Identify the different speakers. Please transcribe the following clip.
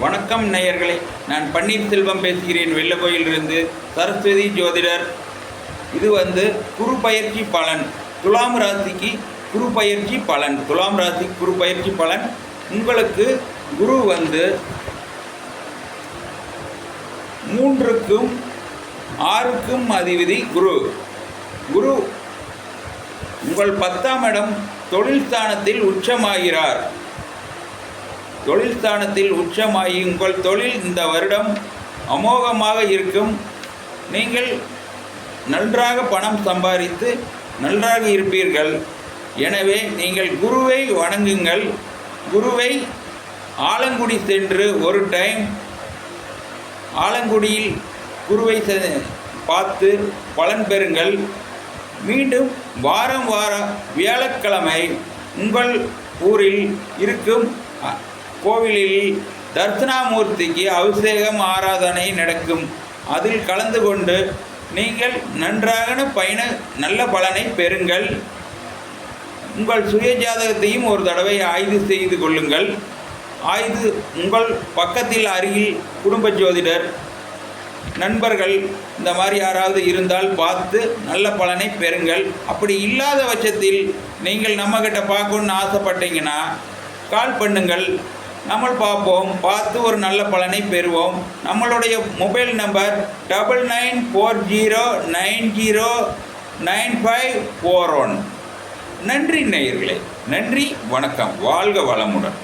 Speaker 1: வணக்கம் நேயர்களே, நான் பன்னீர்செல்வம் பேசுகிறேன். வெள்ளக்கோயிலிருந்து சரஸ்வதி ஜோதிடர். இது குரு பயிற்சி பலன், துலாம் ராசிக்கு குரு பயிற்சி பலன். துலாம் ராசி குரு பயிற்சி பலன். உங்களுக்கு குரு 3க்கும் 6க்கும் அதிபதி குரு. குரு உங்கள் 10ஆம் இடம் தொழில் ஸ்தானத்தில் உச்சமாகிறார். தொழில் ஸ்தானத்தில் உச்சமாகி உங்கள் தொழில் இந்த வருடம் அமோகமாக இருக்கும். நீங்கள் நன்றாக பணம் சம்பாதித்து நன்றாக இருப்பீர்கள். எனவே நீங்கள் குருவை வணங்குங்கள். குருவை ஆலங்குடி சென்று ஒரு டைம் ஆலங்குடியில் குருவை பார்த்து பலன் பெறுங்கள். மீண்டும் வாரம் வியாழக்கிழமை உங்கள் ஊரில் இருக்கும் கோவிலில் தட்சிணாமூர்த்திக்கு அபிஷேகம் ஆராதனை நடக்கும். அதில் கலந்து கொண்டு நீங்கள் நன்றாக நல்ல பலனை பெறுங்கள். உங்கள் சுய ஜாதகத்தையும் ஒரு தடவை ஆய்வு செய்து கொள்ளுங்கள். உங்கள் பக்கத்தில் அருகில் குடும்ப ஜோதிடர் நண்பர்கள் இந்த மாதிரி யாராவது இருந்தால் பார்த்து நல்ல பலனை பெறுங்கள். அப்படி இல்லாத பட்சத்தில் நீங்கள் நம்மக்கிட்ட பார்க்கணுன்னு ஆசைப்பட்டீங்கன்னா கால் பண்ணுங்கள். நம்ம பார்ப்போம், பார்த்து ஒரு நல்ல பலனை பெறுவோம். நம்மளுடைய மொபைல் நம்பர் 9940909541. நன்றி நேயர்களே, நன்றி, வணக்கம், வாழ்க வளமுடன்.